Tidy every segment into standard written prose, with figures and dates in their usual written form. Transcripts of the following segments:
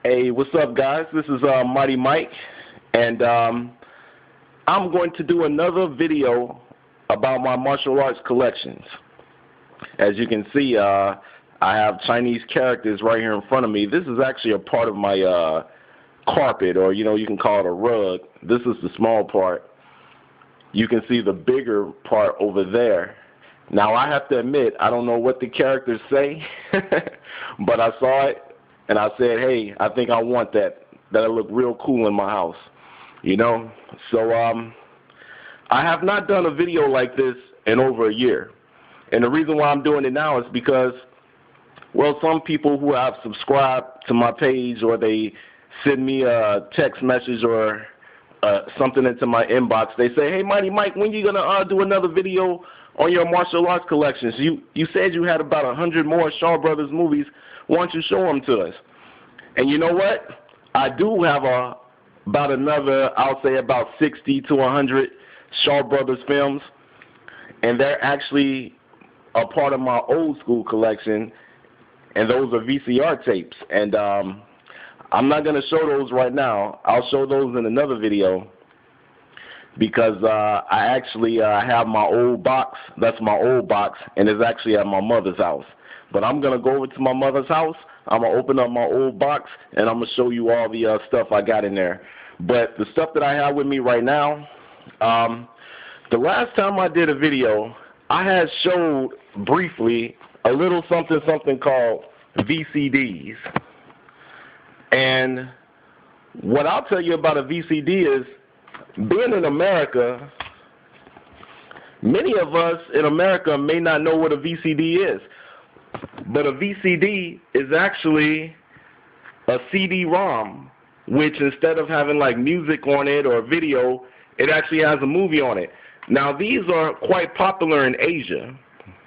Hey, what's up, guys? This is Mighty Mike, and I'm going to do another video about my martial arts collections. As you can see, I have Chinese characters right here in front of me. This is actually a part of my carpet, or you can call it a rug. This is the small part. You can see the bigger part over there. Now, I have to admit, I don't know what the characters say, but I saw it, and I said, hey, I think I want that. That'll look real cool in my house, So I have not done a video like this in over a year. And the reason why I'm doing it now is because, well, some people who have subscribed to my page, or they send me a text message or something into my inbox, they say, hey, Mighty Mike, when you going to do another video on your martial arts collections? You said you had about 100 more Shaw Brothers movies. Why don't you show them to us? And you know what? I do have about another, I'll say about 60 to 100 Shaw Brothers films, and they're actually a part of my old school collection, and those are VCR tapes. And I'm not going to show those right now. I'll show those in another video, because I actually have my old box. That's my old box, and it's actually at my mother's house. But I'm going to go over to my mother's house. I'm going to open up my old box, and I'm going to show you all the stuff I got in there. But the stuff that I have with me right now, the last time I did a video, I had showed briefly a little something called VCDs. And what I'll tell you about a VCD is, being in America, many of us in America may not know what a VCD is. But a VCD is actually a CD-ROM, which instead of having like music on it or video, it actually has a movie on it. Now, these are quite popular in Asia,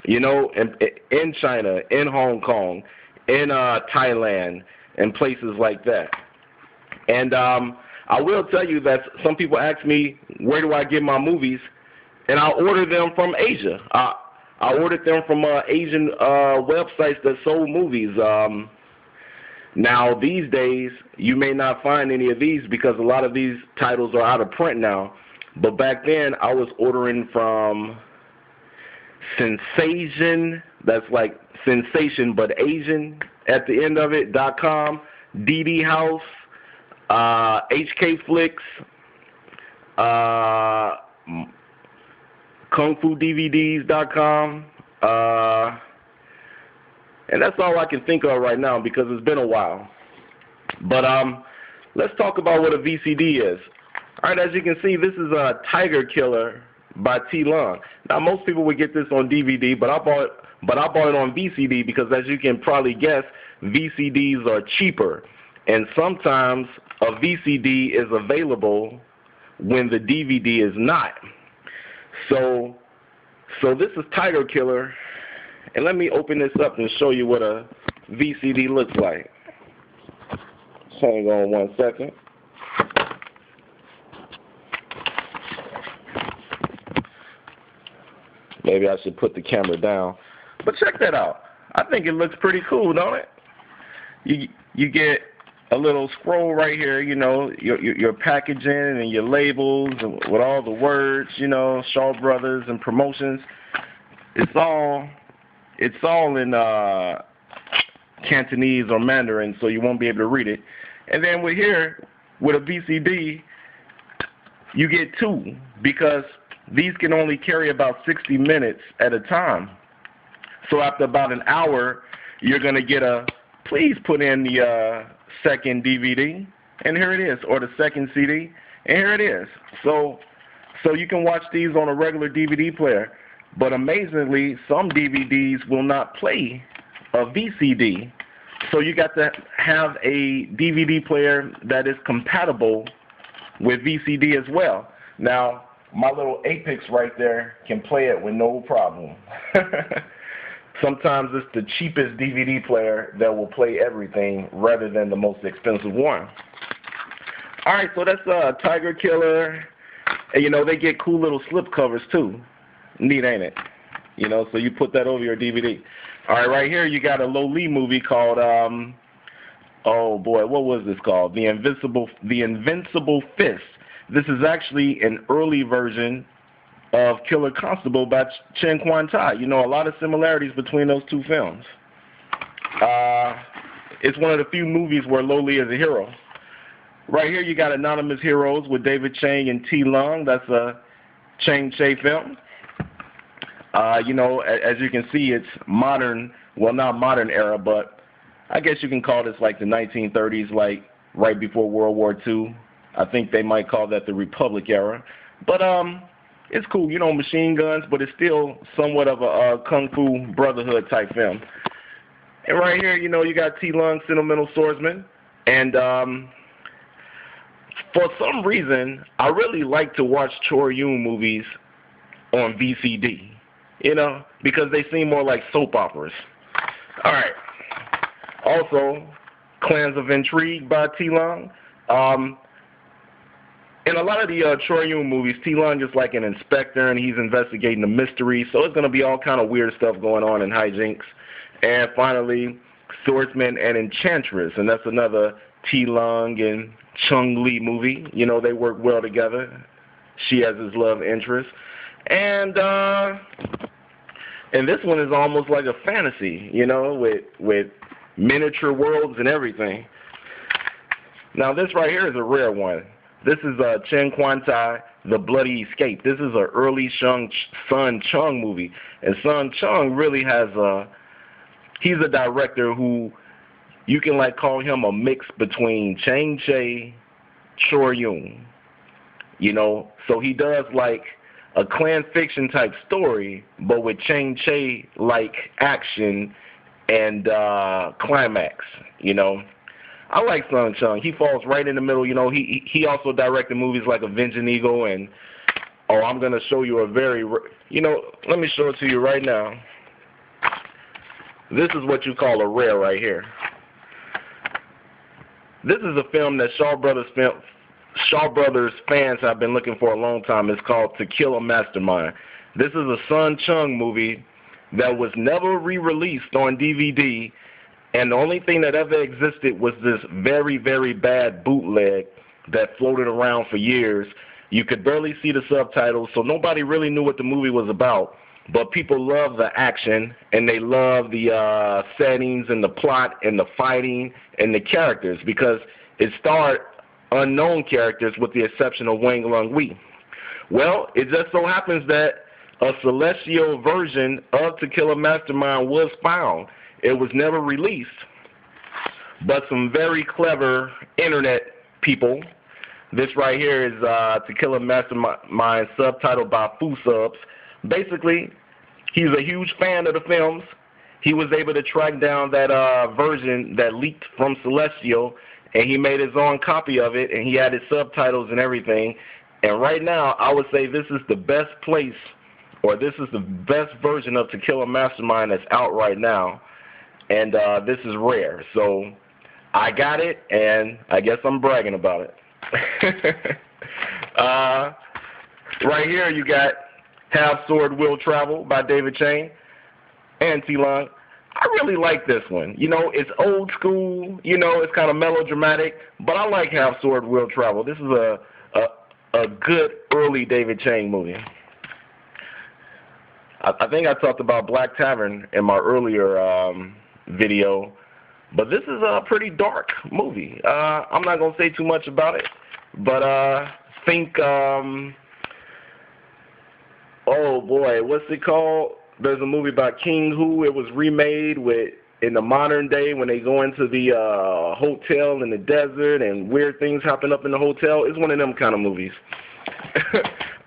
in China, in Hong Kong, in Thailand, and places like that. And I will tell you that some people ask me, where do I get my movies? And I order them from Asia. I ordered them from Asian websites that sold movies. Now, these days, you may not find any of these because a lot of these titles are out of print now. But back then, I was ordering from Sensation, that's like sensation but Asian at the end of it, .com, DD House, HK Flicks, KungFuDVDs.com, and that's all I can think of right now because it's been a while. But let's talk about what a VCD is. All right, as you can see, this is a Tiger Killer by T. Lung. Now, most people would get this on DVD, but I bought it on VCD because, as you can probably guess, VCDs are cheaper, and sometimes a VCD is available when the DVD is not. So this is Tiger Killer, and let me open this up and show you what a VCD looks like. Hang on one second. Maybe I should put the camera down. But check that out. I think it looks pretty cool, don't it? You get a little scroll right here, your packaging and your labels and with all the words, Shaw Brothers and promotions. It's all in Cantonese or Mandarin, so you won't be able to read it. And then with a VCD, you get two, because these can only carry about 60 minutes at a time. So after about an hour, you're going to get please put in the second DVD, and here it is, or the second CD, and here it is. So you can watch these on a regular DVD player, but amazingly, some DVDs will not play a VCD, so you got to have a DVD player that is compatible with VCD as well. Now, my little Apex right there can play it with no problem. Sometimes it's the cheapest DVD player that will play everything rather than the most expensive one. All right, so that's Tiger Killer. And, they get cool little slip covers, too. Neat, ain't it? So you put that over your DVD. All right, right here you got a Lo Lee movie called Oh boy, what was this called? The Invincible Fist. This is actually an early version of Killer Constable by Chen Kwan-tai. You know, a lot of similarities between those two films. It's one of the few movies where Loli is a hero. Right here you got Anonymous Heroes with David Chang and T. Lung. That's a Chang Che film. You know, as you can see, it's modern, well, not modern era, but I guess you can call this like the 1930s, like right before World War II. I think they might call that the Republic era. But it's cool, you know, machine guns, but it's still somewhat of a Kung Fu Brotherhood type film. And right here, you know, you got T. Lung, Sentimental Swordsman. And for some reason, I really like to watch Chor Yun movies on VCD, you know, because they seem more like soap operas. All right. Also, Clans of Intrigue by T. Lung. In a lot of the Chor Yun movies, T. Lung is like an inspector, and he's investigating a mystery, so it's going to be all kind of weird stuff going on in hijinks. And finally, Swordsman and Enchantress, and that's another T. Lung and Chung Lee movie. You know, they work well together. She has his love interest. And this one is almost like a fantasy, you know, with miniature worlds and everything. Now, this right here is a rare one. This is Chen Kwan-tai, The Bloody Escape. This is an early Sun Chung movie. And Sun Chung really has he's a director who you can like call him a mix between Chang Che, Chor Yun. You know, so he does like a clan fiction type story, but with Chang Che like action and climax, you know. I like Sun Chung. He falls right in the middle. You know, he also directed movies like Avenging Eagle and, oh, I'm going to show you a very, you know, let me show it to you right now. This is what you call a rare right here. This is a film that Shaw Brothers fans have been looking for a long time. It's called To Kill a Mastermind. This is a Sun Chung movie that was never re-released on DVD. And the only thing that ever existed was this very, very bad bootleg that floated around for years. You could barely see the subtitles, so nobody really knew what the movie was about. But people love the action, and they love the settings and the plot and the fighting and the characters because it starred unknown characters with the exception of Wang Lung-wee. Well, it just so happens that a celestial version of To Kill a Mastermind was found. It was never released, but some very clever internet people. This right here is To Kill a Mastermind, subtitled by Fu Subs. Basically, he's a huge fan of the films. He was able to track down that version that leaked from Celestial, and he made his own copy of it, and he added subtitles and everything. And right now, I would say this is the best place, or this is the best version of To Kill a Mastermind that's out right now. And this is rare, so I got it, and I guess I'm bragging about it. Right here you got Half Sword Will Travel by David Chang and T. Lung. I really like this one. You know, it's old school, you know, it's kind of melodramatic, but I like Half Sword Will Travel. This is a good early David Chang movie. I think I talked about Black Tavern in my earlier video, but this is a pretty dark movie. I'm not going to say too much about it, but think, oh boy, what's it called? There's a movie about King Hu. It was remade in the modern day when they go into the hotel in the desert and weird things happen up in the hotel. It's one of them kind of movies.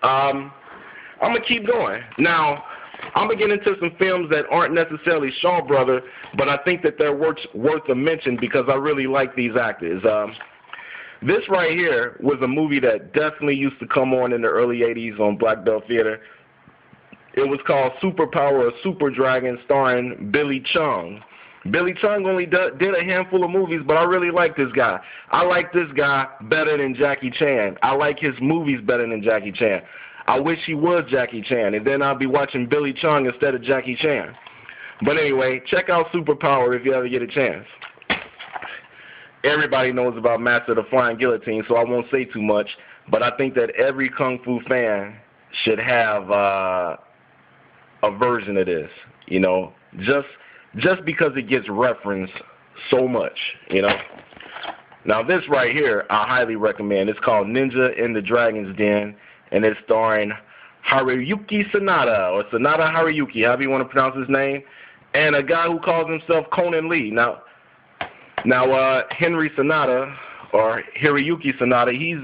I'm going to keep going. Now, I'm going to get into some films that aren't necessarily Shaw Brother, but I think that they're worth a mention because I really like these actors. This right here was a movie that definitely used to come on in the early 80s on Black Belt Theater. It was called Superpower or Super Dragon, starring Billy Chung. Billy Chung only did a handful of movies, but I really like this guy. I like this guy better than Jackie Chan. I like his movies better than Jackie Chan. I wish he was Jackie Chan, and then I'd be watching Billy Chung instead of Jackie Chan. But anyway, check out Superpower if you ever get a chance. everybody knows about Master of the Flying Guillotine, so I won't say too much. But I think that every Kung Fu fan should have a version of this, you know, just because it gets referenced so much, you know. Now this right here, I highly recommend. It's called Ninja in the Dragon's Den, and it's starring Haruyuki Sanada, or Sanada Haruyuki, however you want to pronounce his name, and a guy who calls himself Conan Lee. Now Henry Sanada, or Hiroyuki Sanada, he's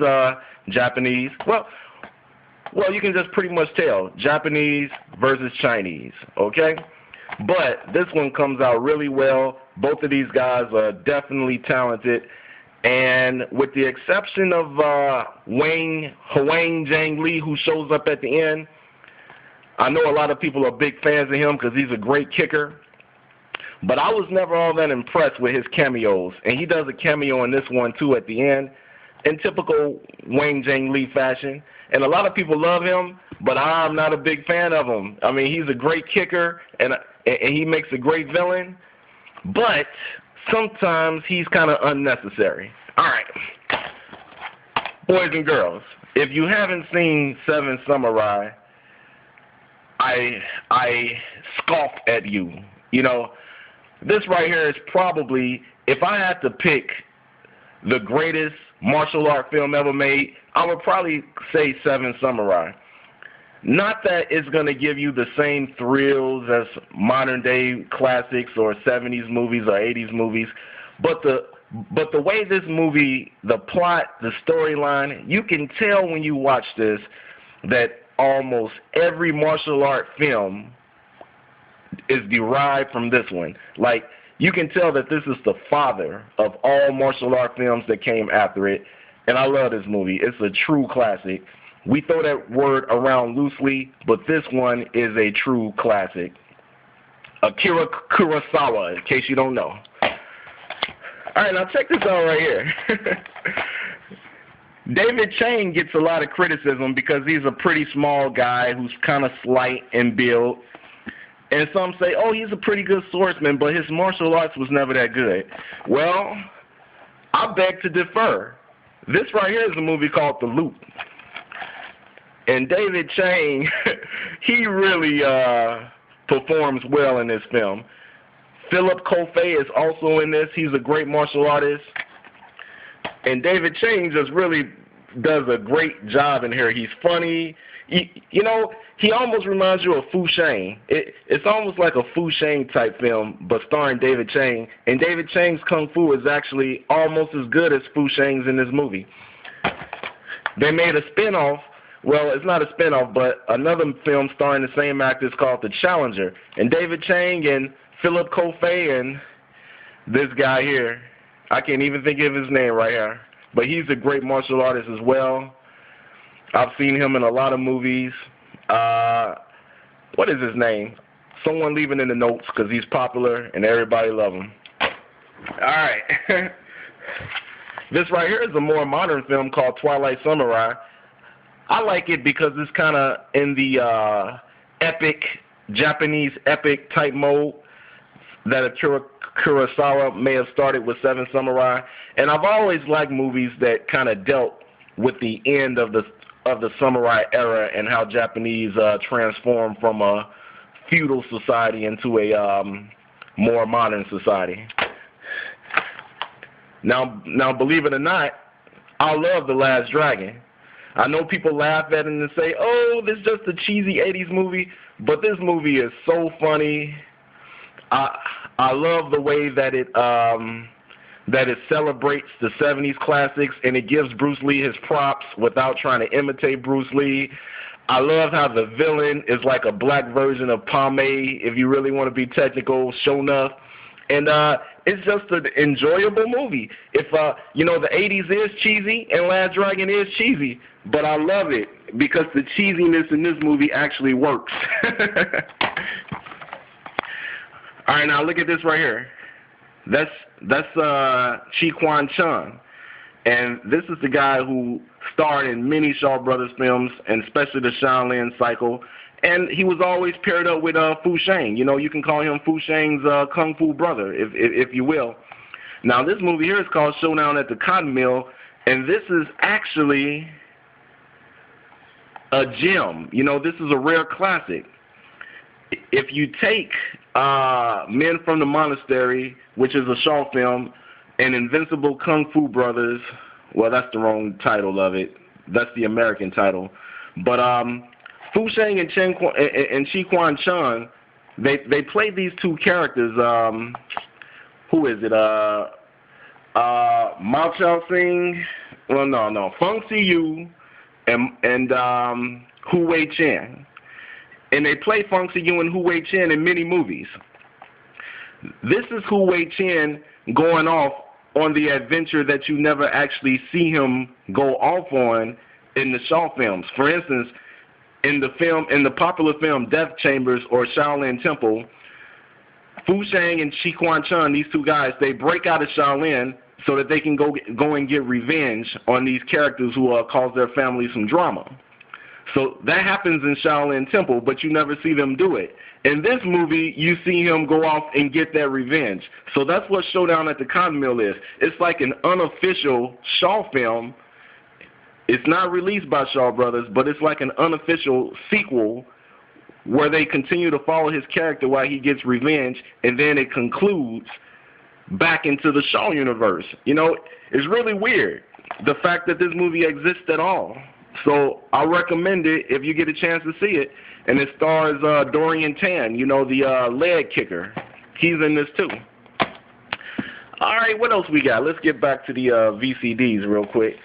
Japanese. Well, you can just pretty much tell, Japanese versus Chinese, okay? But this one comes out really well. Both of these guys are definitely talented. And with the exception of Huang Zhang Li, who shows up at the end, I know a lot of people are big fans of him because he's a great kicker. But I was never all that impressed with his cameos. And he does a cameo in this one, too, at the end, in typical Huang Zhang Li fashion. And a lot of people love him, but I'm not a big fan of him. I mean, he's a great kicker, and he makes a great villain. But sometimes he's kind of unnecessary. All right. Boys and girls, if you haven't seen Seven Samurai, I scoff at you. You know, this right here is probably, if I had to pick the greatest martial art film ever made, I would probably say Seven Samurai. Not that it's going to give you the same thrills as modern day classics or 70s movies or 80s movies, but the way this movie, the plot, the storyline, you can tell when you watch this that almost every martial art film is derived from this one. Like, you can tell that this is the father of all martial art films that came after it, and I love this movie. It's a true classic. We throw that word around loosely, but this one is a true classic. Akira Kurosawa, in case you don't know. All right, now check this out right here. David Chang gets a lot of criticism because he's a pretty small guy who's kind of slight in build. And some say, oh, he's a pretty good swordsman, but his martial arts was never that good. Well, I beg to differ. This right here is a movie called The Loop. And David Chang, he really performs well in this film. Philip Kofei is also in this. He's a great martial artist. And David Chang just really does a great job in here. He's funny. You know, he almost reminds you of Fu Shang. It's almost like a Fu Shang type film, but starring David Chang. And David Chang's Kung Fu is actually almost as good as Fu Shang's in this movie. They made a spinoff. Well, it's not a spinoff, but another film starring the same actors called The Challenger. And David Chang and Philip Kofei and this guy here, I can't even think of his name right here, but he's a great martial artist as well. I've seen him in a lot of movies. What is his name? Someone leave it in the notes because he's popular and everybody loves him. All right. This right here is a more modern film called Twilight Samurai. I like it because it's kind of in the epic, Japanese epic type mode that Akira Kurosawa may have started with Seven Samurai. And I've always liked movies that kind of dealt with the end of the samurai era and how Japanese transformed from a feudal society into a more modern society. Now, believe it or not, I love The Last Dragon. I know people laugh at it and say, oh, this is just a cheesy 80s movie, but this movie is so funny. I love the way that it celebrates the 70s classics and it gives Bruce Lee his props without trying to imitate Bruce Lee. I love how the villain is like a black version of Pomade, if you really want to be technical, Shonuff. And it's just an enjoyable movie. If you know, the 80s is cheesy and Last Dragon is cheesy, but I love it because the cheesiness in this movie actually works. All right, now look at this right here. That's Chi Kwan Chung, and this is the guy who starred in many Shaw Brothers films, and especially the Shaolin Cycle. And he was always paired up with Fu Shang. You know, you can call him Fu Shang's Kung Fu brother, if you will. Now, this movie here is called Showdown at the Cotton Mill, and this is actually a gem. You know, this is a rare classic. If you take Men from the Monastery, which is a Shaw film, and Invincible Kung Fu Brothers, well, that's the wrong title of it. That's the American title. But Fu Sheng and Chi Quan Chung, they played these two characters. Who is it? Mao Chao Sing. Well, no. Feng Siyu and Hu Wei Chen. And they play Feng Siyu and Hu Wei Chen in many movies. This is Hu Wei Chen going off on the adventure that you never actually see him go off on in the Shaw films. For instance, in the popular film Death Chambers or Shaolin Temple, Fu Sheng and Chi Quan Chun, these two guys, they break out of Shaolin so that they can go and get revenge on these characters who cause their family some drama. So that happens in Shaolin Temple, but you never see them do it. In this movie, you see him go off and get that revenge. So that's what Showdown at the Cotton Mill is. It's like an unofficial Shaw film. It's not released by Shaw Brothers, but it's like an unofficial sequel where they continue to follow his character while he gets revenge, and then it concludes back into the Shaw universe. You know, it's really weird, the fact that this movie exists at all. So I recommend it if you get a chance to see it. And it stars Dorian Tan, you know, the leg kicker. He's in this too. All right, what else we got? Let's get back to the VCDs real quick.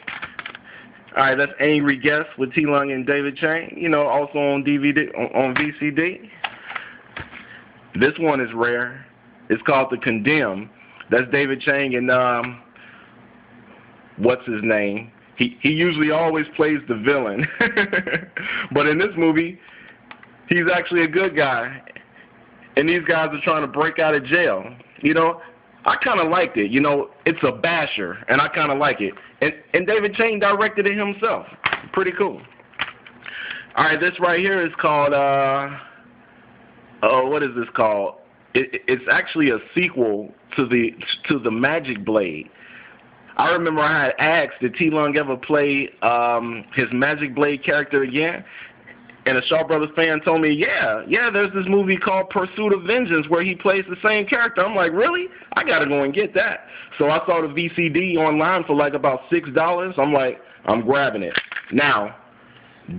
All right, that's Angry Guest with T. Lung and David Chang, you know, also on DVD, on VCD. This one is rare. It's called The Condemned. That's David Chang and what's his name? He usually always plays the villain. But in this movie, he's actually a good guy. And these guys are trying to break out of jail. You know, I kind of liked it. You know, it's a basher, and I kind of like it. And David Chang directed it himself. Pretty cool. All right, this right here is called, what is this called? It's actually a sequel to the Magic Blade. I remember I had asked, did T. Lung ever play his Magic Blade character again? And a Shaw Brothers fan told me, yeah, there's this movie called Pursuit of Vengeance where he plays the same character. I'm like, really? I got to go and get that. So I saw the VCD online for like about $6. I'm like, I'm grabbing it. Now,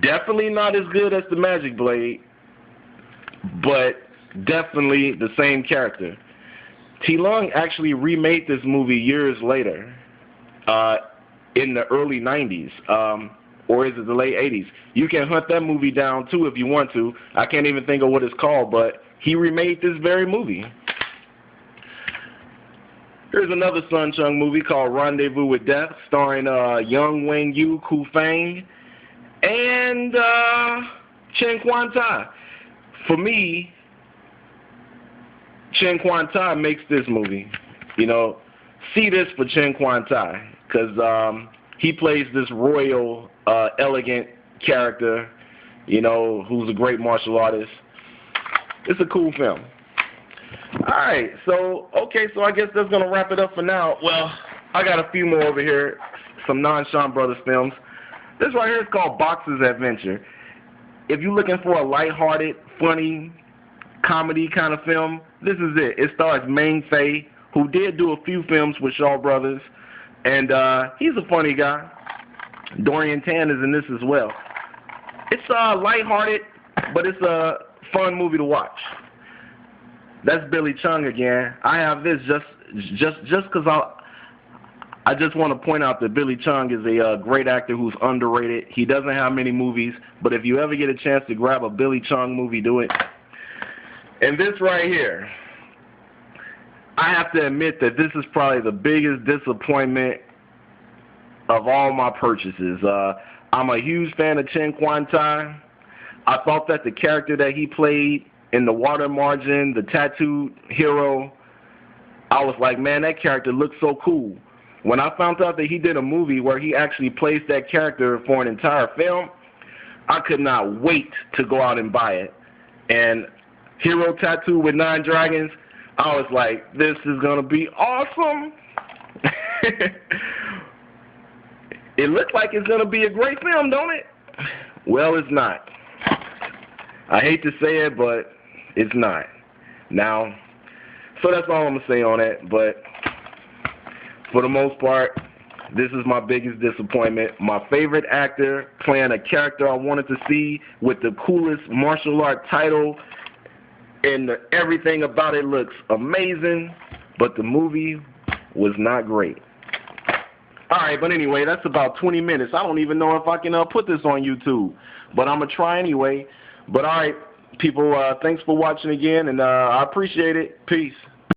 definitely not as good as the Magic Blade, but definitely the same character. T. Lung actually remade this movie years later. In the early 90s, or is it the late 80s? You can hunt that movie down too if you want to. I can't even think of what it's called, but he remade this very movie. Here's another Sun Chung movie called Rendezvous with Death, starring Young Wang Yu, Ku Fang, and Chen Quan Tai. For me, Chen Quan Tai makes this movie. You know, see this for Chen Quan Tai, because he plays this royal, elegant character, you know, who's a great martial artist. It's a cool film. All right, so I guess that's going to wrap it up for now. Well, I got a few more over here, some non-Shaw Brothers films. This right here is called Boxer's Adventure. If you're looking for a lighthearted, funny, comedy kind of film, this is it. It stars Meng Fei, who did do a few films with Shaw Brothers, and he's a funny guy. Dorian Tan is in this as well. It's lighthearted, but it's a fun movie to watch. That's Billy Chung again. I have this just because I just want to point out that Billy Chung is a great actor who's underrated. He doesn't have many movies, but if you ever get a chance to grab a Billy Chung movie, do it. And this right here, I have to admit that this is probably the biggest disappointment of all my purchases. I'm a huge fan of Chen Quan Tai. I thought that the character that he played in The Water Margin, the tattooed hero, I was like, man, that character looks so cool. When I found out that he did a movie where he actually plays that character for an entire film, I could not wait to go out and buy it. And Hero Tattoo with 9 Dragons, I was like, this is going to be awesome. It looks like it's going to be a great film, don't it? Well, it's not. I hate to say it, but it's not. Now, so that's all I'm going to say on that. But for the most part, this is my biggest disappointment. My favorite actor playing a character I wanted to see with the coolest martial art title, and everything about it looks amazing, but the movie was not great. Alright, but anyway, that's about 20 minutes. I don't even know if I can put this on YouTube, but I'm going to try anyway. But alright, people, thanks for watching again, and I appreciate it. Peace.